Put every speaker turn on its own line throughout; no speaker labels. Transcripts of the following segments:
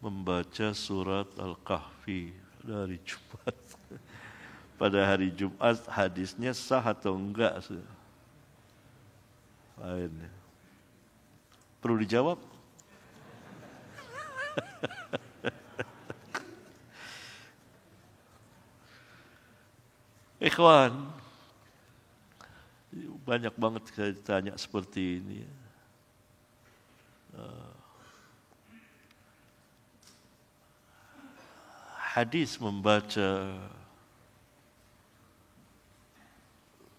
membaca surat Al-Kahfi dari Jumat. Pada hari Jumat hadisnya sah atau enggak? Perlu dijawab? Ikhwan, banyak banget saya ditanya seperti ini. Hadis membaca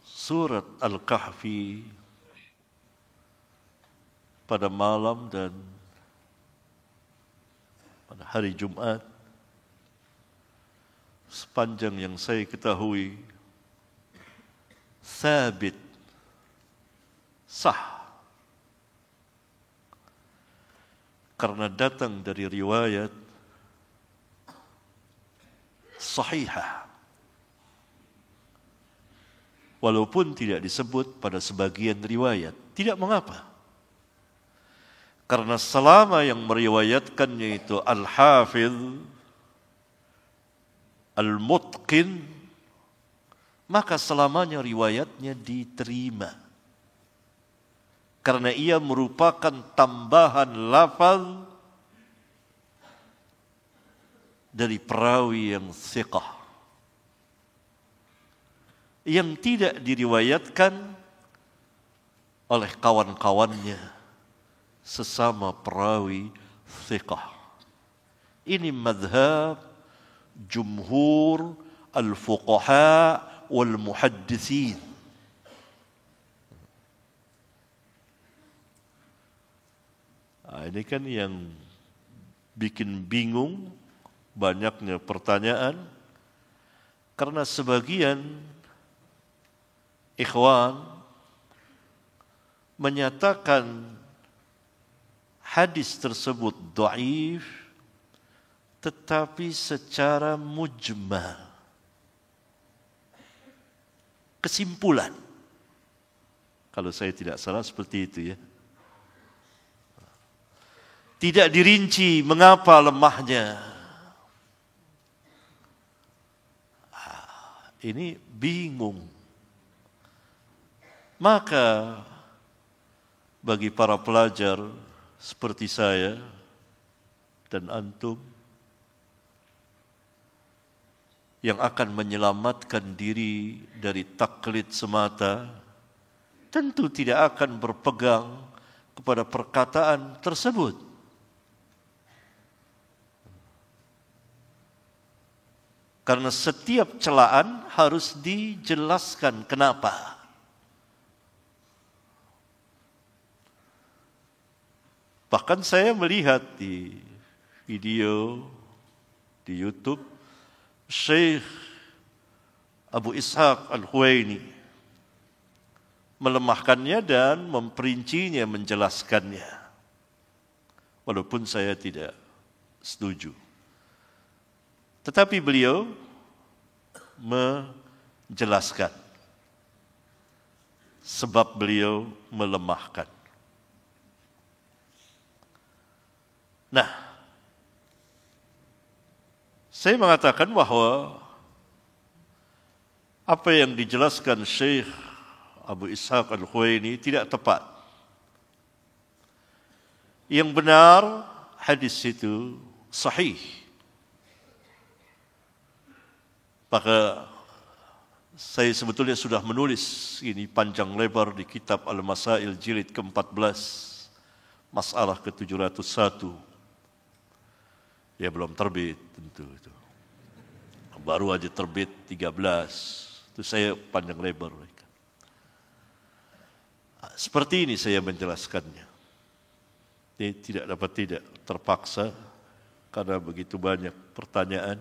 surat Al-Kahfi pada malam dan pada hari Jumat, sepanjang yang saya ketahui, sabit, sah, karena datang dari riwayat sahihah, walaupun tidak disebut pada sebagian riwayat. Tidak mengapa, karena selama yang meriwayatkannya itu Al-Hafidh Al-Mutqin, maka selamanya riwayatnya diterima, karena ia merupakan tambahan lafaz dari perawi yang thiqah, yang tidak diriwayatkan oleh kawan-kawannya sesama perawi thiqah. Ini madhab jumhur al-fuqaha wal muhaddithin. Ini kan yang bikin bingung, banyaknya pertanyaan, karena sebagian ikhwan menyatakan hadis tersebut dhaif, tetapi secara mujmal, kesimpulan, kalau saya tidak salah seperti itu ya, tidak dirinci mengapa lemahnya. Ini bingung. Maka bagi para pelajar seperti saya dan antum yang akan menyelamatkan diri dari taklid semata, tentu tidak akan berpegang kepada perkataan tersebut. Karena setiap celaan harus dijelaskan kenapa. Bahkan saya melihat di video di YouTube Syekh Abu Ishaq Al-Huwaini melemahkannya dan memperincinya, menjelaskannya. Walaupun saya tidak setuju. Tetapi beliau menjelaskan sebab beliau melemahkan. Nah, saya mengatakan bahwa apa yang dijelaskan Syekh Abu Ishaq Al-Huwaini tidak tepat. Yang benar, hadis itu sahih. Maka saya sebetulnya sudah menulis ini panjang lebar di kitab Al-Masail jilid ke-14, masalah ke-701. Ya belum terbit tentu itu. Baru aja terbit 13. Itu saya panjang lebar. Seperti ini saya menjelaskannya. Ini tidak dapat tidak terpaksa karena begitu banyak pertanyaan.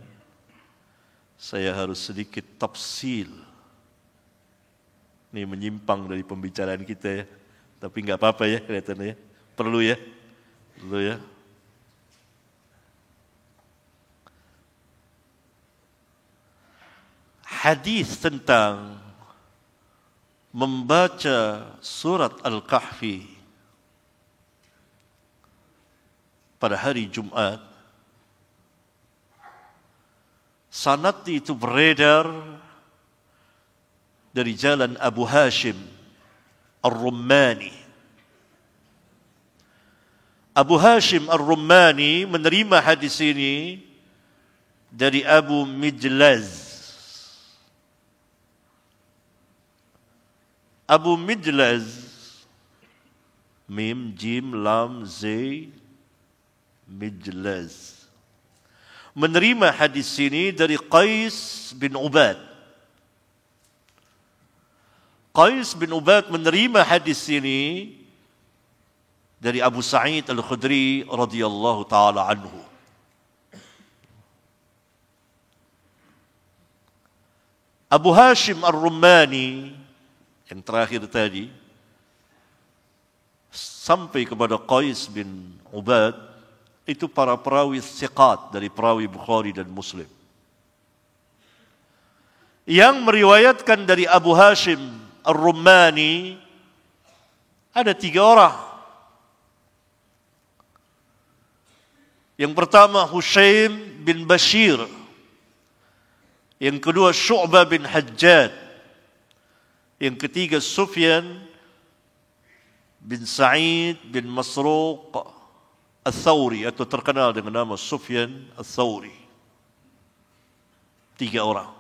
Saya harus sedikit tafsil. Ini menyimpang dari pembicaraan kita ya. Tapi enggak apa-apa ya kelihatannya ya. Perlu ya. Perlu ya. Hadis tentang membaca surat Al-Kahfi pada hari Jumat Sanad itu beredar dari jalan Abu Hashim Ar-Rummani. Abu Hashim Ar-Rummani menerima hadis ini dari Abu Mijlaz. Abu Mijlaz, Mim, Jim, Lam, Zay, Mijlaz, menerima hadis ini dari Qais bin Ubad. Qais bin Ubad menerima hadis ini dari Abu Sa'id Al-Khudri radhiyallahu taala anhu. Abu Hashim Ar-Rummani yang terakhir tadi sampai kepada Qais bin Ubad. Itu para perawi thiqat dari perawi Bukhari dan Muslim. Yang meriwayatkan dari Abu Hashim Ar-Rummani ada 3 orang. Yang pertama Hushaim bin Bashir. Yang kedua Syu'bah bin Hajjaj. Yang ketiga Sufyan bin Sa'id bin Masruq Al-Thawri, atau terkenal dengan nama Sufyan Al-Thawri. 3 orang.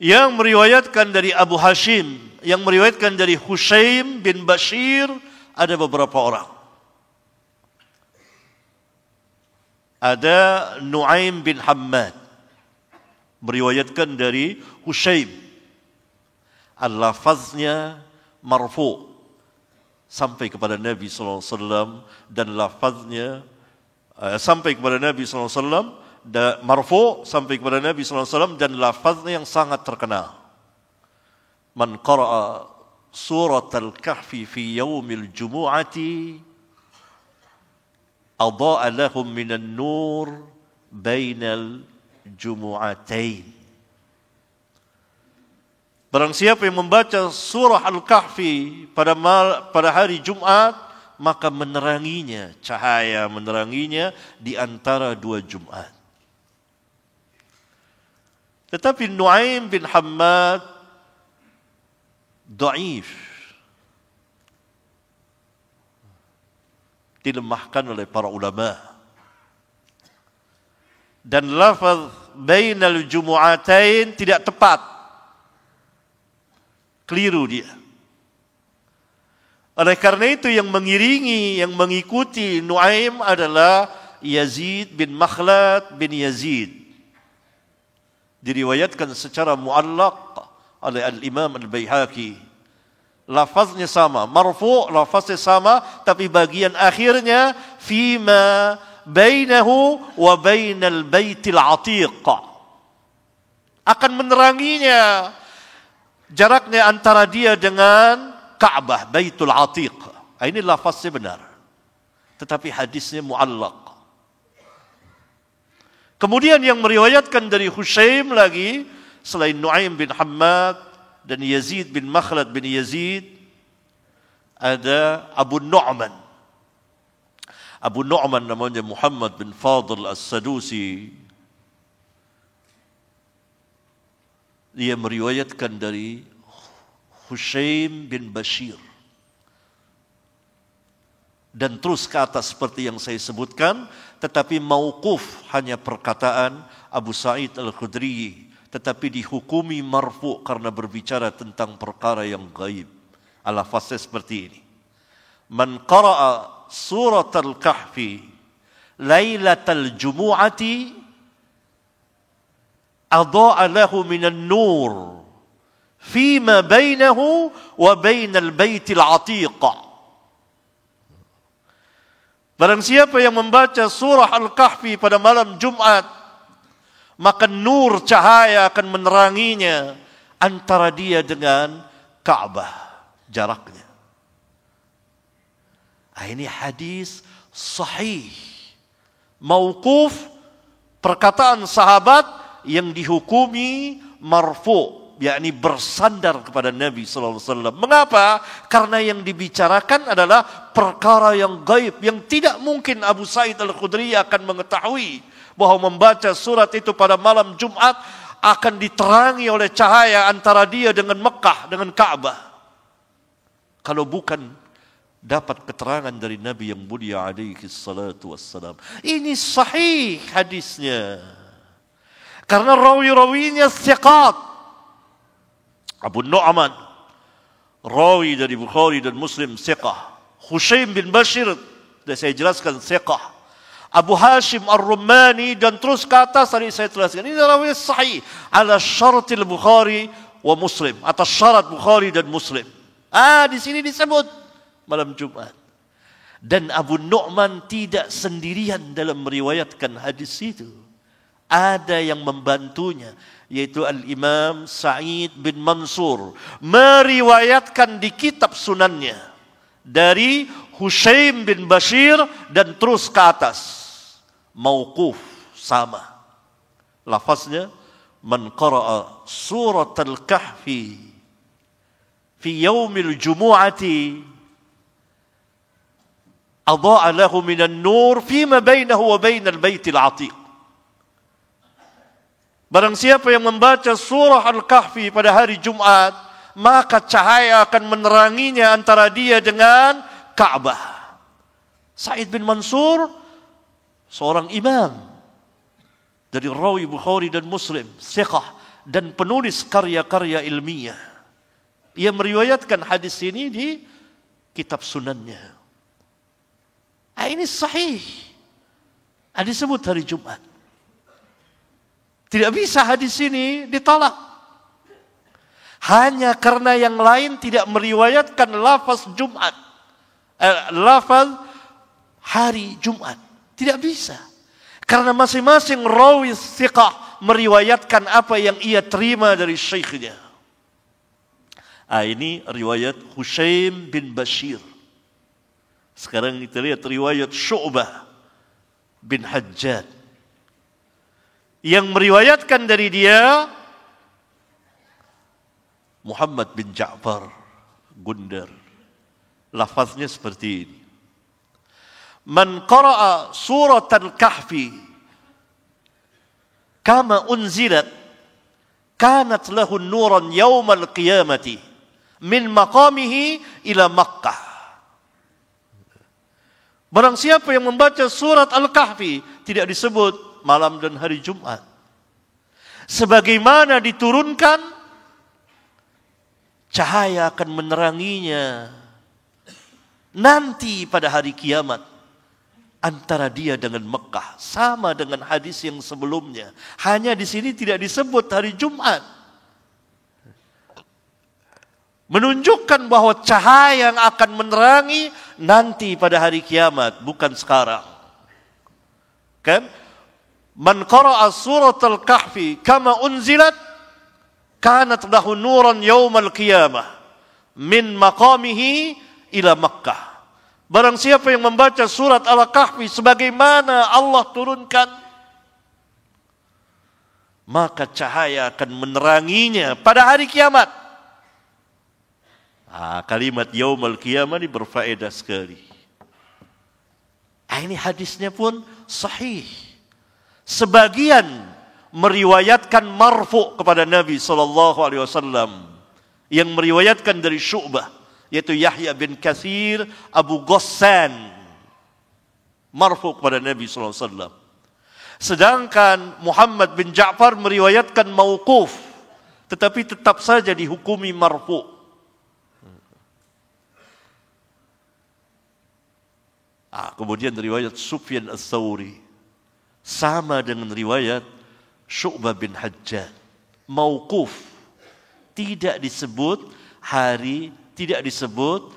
Yang meriwayatkan dari Abu Hashim, yang meriwayatkan dari Hushaim bin Bashir, ada beberapa orang. Ada Nu'aim bin Hammad, meriwayatkan dari Hushaim. Al-lafaznya marfu' sampai kepada Nabi SAW, dan lafaznya sampai kepada Nabi SAW, marfu' sampai kepada Nabi SAW, dan lafaznya yang sangat terkenal. Man qara'a surat al-kahfi fi yawmil jumu'ati adha'a lahum minan nur bainal jumu'atain. Barang siapa yang membaca surah Al-Kahfi pada hari Jumat, maka meneranginya, cahaya meneranginya di antara 2 Jumat. Tetapi Nu'aim bin Hammad dhaif, dilemahkan oleh para ulama. Dan lafaz bainal jumu'atain tidak tepat. Keliru dia. Oleh karena itu yang mengiringi, yang mengikuti Nu'aim adalah Yazid bin Makhlad bin Yazid. Diriwayatkan secara mu'allaq oleh Al-Imam Al-Baihaqi. Lafaznya sama, marfu' lafaznya sama, tapi bagian akhirnya fima bainahu wa bainal baitil atiq. Akan meneranginya jaraknya antara dia dengan Ka'bah, Baitul Atiq. Ini lafaznya benar. Tetapi hadisnya mu'allaq. Kemudian yang meriwayatkan dari Hushaim lagi, selain Nu'aim bin Hammad dan Yazid bin Makhlad bin Yazid, ada Abu Nu'man. Abu Nu'man namanya Muhammad bin Fadl As-Sadusi. Dia meriwayatkan dari Hushaim bin Bashir. Dan terus ke atas seperti yang saya sebutkan, tetapi mauquf hanya perkataan Abu Sa'id Al-Khudri, tetapi dihukumi marfu' karena berbicara tentang perkara yang gaib. Al-lafaznya seperti ini. Man qara'a surat al-kahfi lailatal jumu'ati adha'a lahu minan nur fima bainahu wa bainal baitil atiq. Barang siapa yang membaca surah Al-Kahfi pada malam Jumat, maka nur cahaya akan meneranginya antara dia dengan Ka'bah, jaraknya. Ini hadis sahih, mauquf, perkataan sahabat yang dihukumi marfu', yakni bersandar kepada Nabi sallallahu alaihi wasallam. Mengapa? Karena yang dibicarakan adalah perkara yang gaib yang tidak mungkin Abu Sa'id Al-Khudri akan mengetahui. bahwa membaca surat itu pada malam Jumat akan diterangi oleh cahaya antara dia dengan Mekah, dengan Ka'bah. Kalau bukan dapat keterangan dari Nabi yang mulia alaihi salatu wassalam. Ini sahih hadisnya. Karena rawi-rawinya thiqat. Abu Nu'man, rawi dari Bukhari dan Muslim, thiqah. Hushaim bin Bashir, sudah saya jelaskan, thiqah. Abu Hashim Ar-Rumani, dan terus ke atas tadi saya jelaskan. Ini rawi sahih ala syaratil Bukhari wa Muslim, atas syarat Bukhari dan Muslim. Di sini disebut malam Jumat. Dan Abu Nu'man tidak sendirian dalam meriwayatkan hadis itu. Ada yang membantunya, yaitu Al-Imam Sa'id bin Mansur, meriwayatkan di kitab sunannya dari Hushaim bin Bashir dan terus ke atas. Mauquf sama. Lafaznya, man qara'a surat al-kahfi fi yaumil jumu'ati adha'a lahu minan nur fima bainahu wa bainal baitil atiq. Barang siapa yang membaca surah Al-Kahfi pada hari Jumat, maka cahaya akan meneranginya antara dia dengan Ka'bah. Sa'id bin Mansur, seorang imam dari rawi Bukhari dan Muslim, thiqah, dan penulis karya-karya ilmiah. Ia meriwayatkan hadis ini di kitab sunannya. Ini sahih. Disebut hari Jumat. Tidak bisa hadis ini ditolak. Hanya karena yang lain tidak meriwayatkan lafaz Jumat. Lafaz hari Jumat. Tidak bisa. Karena masing-masing rawi thiqah meriwayatkan apa yang ia terima dari syekhnya. Ini riwayat Hushaim bin Bashir. Sekarang kita lihat riwayat Syu'bah bin Hajjaj. Yang meriwayatkan dari dia Muhammad bin Ja'far Gundar. Lafaznya seperti ini. Man qara'a surat al-kahfi kama unzilat kanat lahu nuran yawmal qiyamati min maqamihi ila Makkah. Barang siapa yang membaca surat Al-Kahfi, tidak disebut malam dan hari Jumat. Sebagaimana diturunkan, cahaya akan meneranginya nanti pada hari kiamat antara dia dengan Mekah. Sama dengan hadis yang sebelumnya. Hanya di sini tidak disebut hari Jumat. Menunjukkan bahwa cahaya yang akan menerangi nanti pada hari kiamat, bukan sekarang. Kan? Man qara'a surat al-kahfi kama unzilat kanat lahu nuran yawmal qiyamah min maqamihi ila Makkah. Barang siapa yang membaca surat al-kahfi sebagaimana Allah turunkan, maka cahaya akan meneranginya pada hari kiamat. Kalimat yaumul qiyamah ini berfaedah sekali. Ini hadisnya pun sahih. Sebagian meriwayatkan marfu kepada Nabi SAW, yang meriwayatkan dari Syu'bah, yaitu Yahya bin Katsir Abu Ghassan, marfu kepada Nabi SAW. Sedangkan Muhammad bin Ja'far meriwayatkan mauquf, tetapi tetap saja dihukumi marfu. Kemudian riwayat Sufyan Ats-Tsauri sama dengan riwayat Syu'bah bin Hajjaj, mauquf, tidak disebut hari, tidak disebut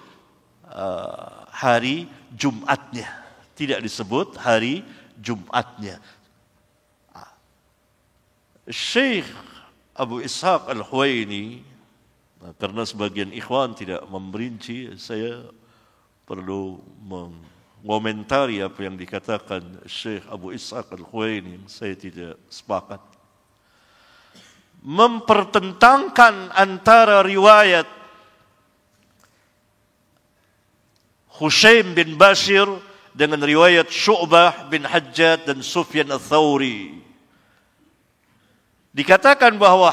hari Jumatnya, tidak disebut hari Jumatnya. Syekh Abu Ishaq Al-Huwaini, karena sebagian ikhwan tidak memperinci, saya perlu mengomentari apa yang dikatakan Syekh Abu Ishaq Al-Huwaini. Saya tidak sepakat. Mempertentangkan antara riwayat Hushaim bin Bashir dengan riwayat Syu'bah bin Hajjaj dan Sufyan Ats-Tsauri. Dikatakan bahwa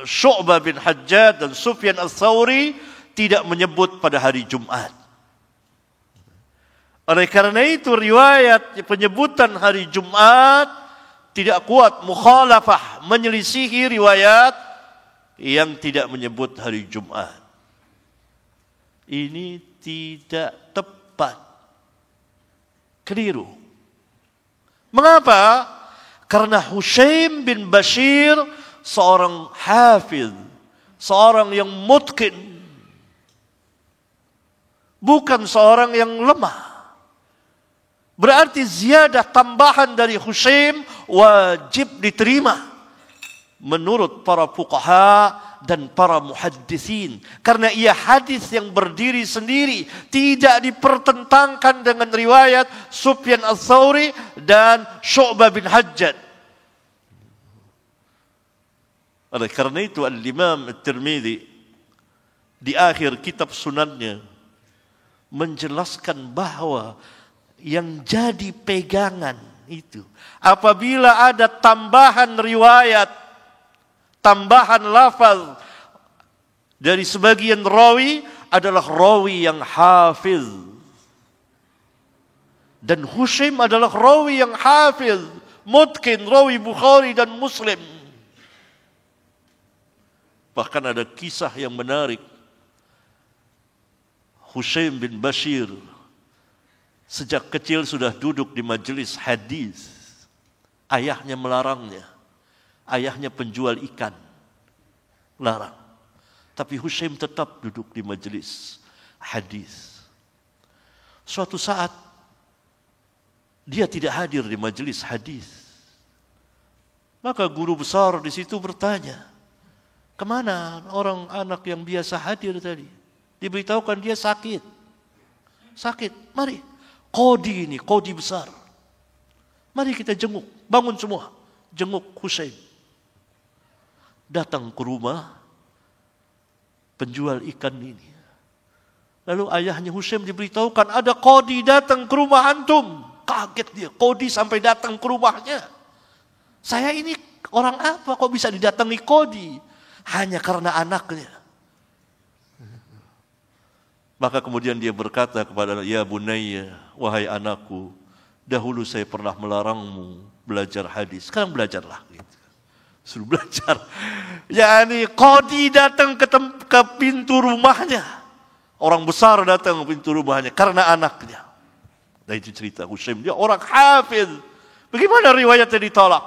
Syu'bah bin Hajjaj dan Sufyan Ats-Tsauri tidak menyebut pada hari Jumat. Oleh karena itu riwayat penyebutan hari Jumat tidak kuat, mukhalafah, menyelisihi riwayat yang tidak menyebut hari Jumat. Ini tidak tepat. Keliru. Mengapa? Karena Hushaim bin Bashir seorang hafiz, seorang yang mutqin, bukan seorang yang lemah. Berarti ziyadah tambahan dari Hushaim wajib diterima menurut para fuqaha dan para muhadditsin, karena ia hadis yang berdiri sendiri, tidak dipertentangkan dengan riwayat Sufyan Ats-Tsauri dan Syu'bah bin Hajjaj. Oleh karena itu Al-Imam At-Tirmidzi di akhir kitab sunannya menjelaskan bahwa yang jadi pegangan itu apabila ada tambahan riwayat, tambahan lafaz dari sebagian rawi adalah rawi yang hafiz. Dan Hushaim adalah rawi yang hafiz, mutqin, rawi Bukhari dan Muslim. Bahkan ada kisah yang menarik. Hushaim bin Bashir sejak kecil sudah duduk di majelis hadis. Ayahnya melarangnya. Ayahnya penjual ikan. Larang. Tapi Hushaim tetap duduk di majelis hadis. Suatu saat dia tidak hadir di majelis hadis. Maka guru besar di situ bertanya, kemana orang anak yang biasa hadir tadi? Diberitahukan dia sakit. Sakit, mari. Qadi ini, qadi besar. Mari kita jenguk, bangun semua. Jenguk Hushaim. Datang ke rumah penjual ikan ini. Lalu ayahnya Hushaim diberitahukan ada qadi datang ke rumah antum. Kaget dia, qadi sampai datang ke rumahnya. Saya ini orang apa kok bisa didatangi qadi? Hanya karena anaknya. Maka kemudian dia berkata kepada, ya bunayya, wahai anakku, dahulu saya pernah melarangmu belajar hadis. Sekarang belajarlah. Gitu. Suruh belajar. Yani qadi datang ke pintu rumahnya. Orang besar datang ke pintu rumahnya karena anaknya. Nah itu cerita Hushaim. Dia orang hafiz. Bagaimana riwayatnya ditolak?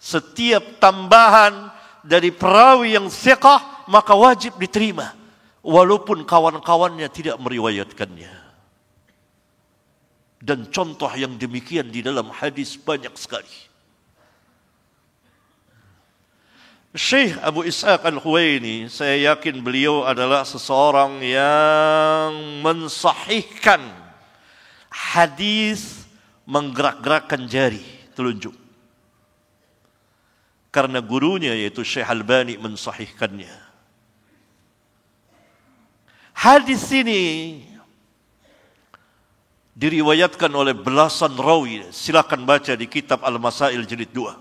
Setiap tambahan dari perawi yang thiqah maka wajib diterima walaupun kawan-kawannya tidak meriwayatkannya. Dan contoh yang demikian di dalam hadis banyak sekali. Syekh Abu Ishaq Al-Huwaini, saya yakin beliau adalah seseorang yang mensahihkan hadis menggerak-gerakkan jari telunjuk. Karena gurunya yaitu Syekh Albani mensahihkannya. Hadis ini diriwayatkan oleh belasan rawi. Silakan baca di kitab Al-Masail jilid 2.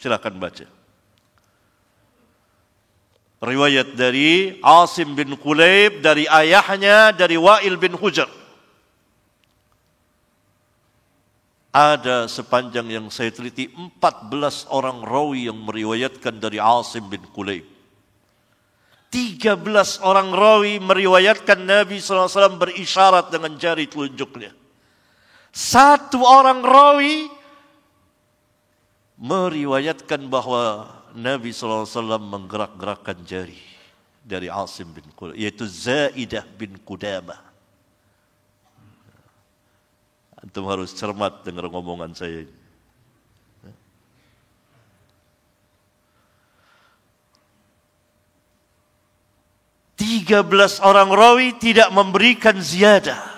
Silakan baca. Riwayat dari Asim bin Kulayb, dari ayahnya, dari Wa'il bin Hujr. Ada sepanjang yang saya teliti 14 orang rawi yang meriwayatkan dari Asim bin Kulayb. 13 orang rawi meriwayatkan Nabi SAW berisyarat dengan jari telunjuknya. 1 orang rawi meriwayatkan bahwa Nabi SAW menggerak-gerakkan jari dari Asim bin Kulayb, yaitu Zaidah bin Qudamah. Antum harus cermat dengar ngomongan saya ini. 13 orang rawi tidak memberikan ziyadah.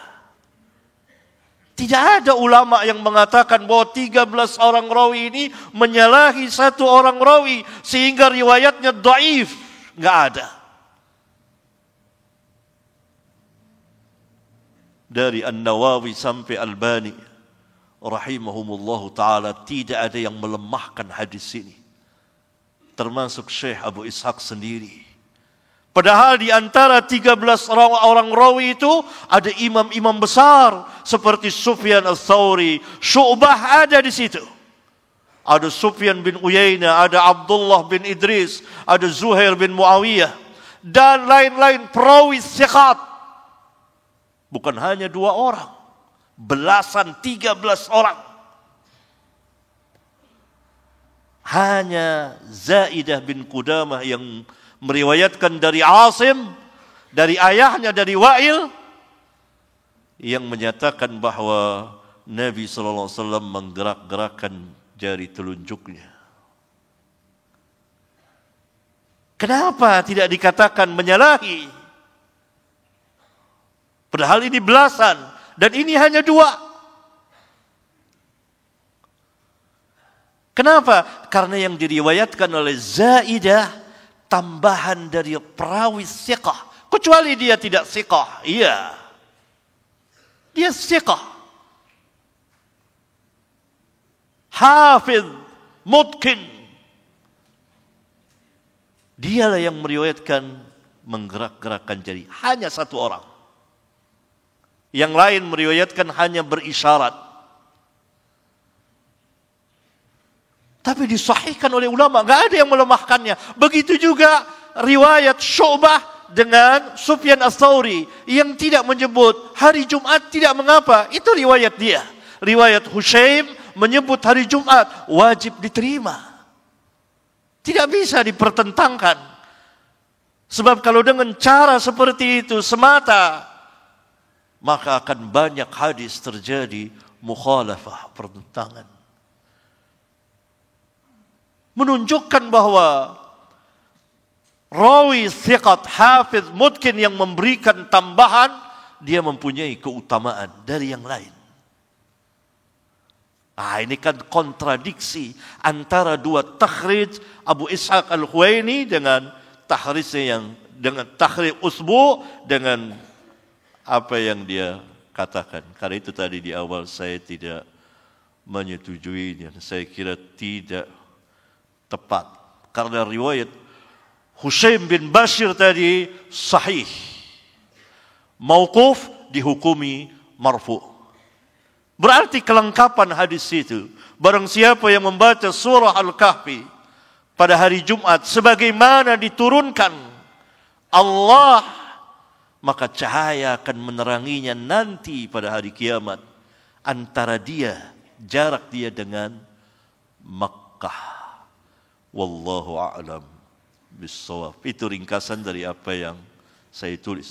Tidak ada ulama yang mengatakan bahwa 13 orang rawi ini menyalahi 1 orang rawi sehingga riwayatnya dhaif. Enggak ada. dari An-Nawawi sampai Albani rahimahumullahu ta'ala, tidak ada yang melemahkan hadis ini, termasuk Syekh Abu Ishaq sendiri. Padahal di antara 13 orang rawi itu ada imam-imam besar seperti Sufyan Ats-Tsauri, Syu'bah ada di situ. Ada Sufyan bin Uyainah, ada Abdullah bin Idris, ada Zuhair bin Muawiyah, dan lain-lain perawi thiqat. Bukan hanya 2 orang, belasan, 13 orang. Hanya Zaidah bin Qudamah yang meriwayatkan dari Asim, dari ayahnya, dari Wa'il, yang menyatakan bahwa Nabi SAW menggerak-gerakkan jari telunjuknya. Kenapa tidak dikatakan menyalahi? Padahal ini belasan, dan ini hanya 2. Kenapa? Karena yang diriwayatkan oleh Zaidah tambahan dari perawi thiqah. Kecuali dia tidak thiqah. Iya. Dia thiqah. Hafiz, mutqin. Dialah yang meriwayatkan menggerak-gerakkan jari. Hanya 1 orang. Yang lain meriwayatkan hanya berisyarat. Tapi disahihkan oleh ulama, enggak ada yang melemahkannya. Begitu juga riwayat Syu'bah dengan Sufyan Ats-Tsauri yang tidak menyebut hari Jumat tidak mengapa. Itu riwayat dia. Riwayat Hushaim menyebut hari Jumat wajib diterima. Tidak bisa dipertentangkan. Sebab kalau dengan cara seperti itu semata, maka akan banyak hadis terjadi mukhalafah, pertentangan. Menunjukkan bahwa rawi thiqat, hafiz, mutqin yang memberikan tambahan, dia mempunyai keutamaan dari yang lain. Ini kan kontradiksi antara 2 takhrij Abu Ishaq Al-Huwaini dengan tahrijnya yang dengan takhrij Usbu dengan apa yang dia katakan. Karena itu tadi di awal saya tidak menyetujuinya. Saya kira tidak tepat. Karena riwayat Hushaim bin Bashir tadi sahih. Mauquf dihukumi marfu'. Berarti kelengkapan hadis itu. Barang siapa yang membaca surah Al-Kahfi pada hari Jumat sebagaimana diturunkan Allah, maka cahaya akan meneranginya nanti pada hari kiamat. Antara jarak dia dengan Makkah. Wallahu a'lam bissawab. Itu ringkasan dari apa yang saya tulis.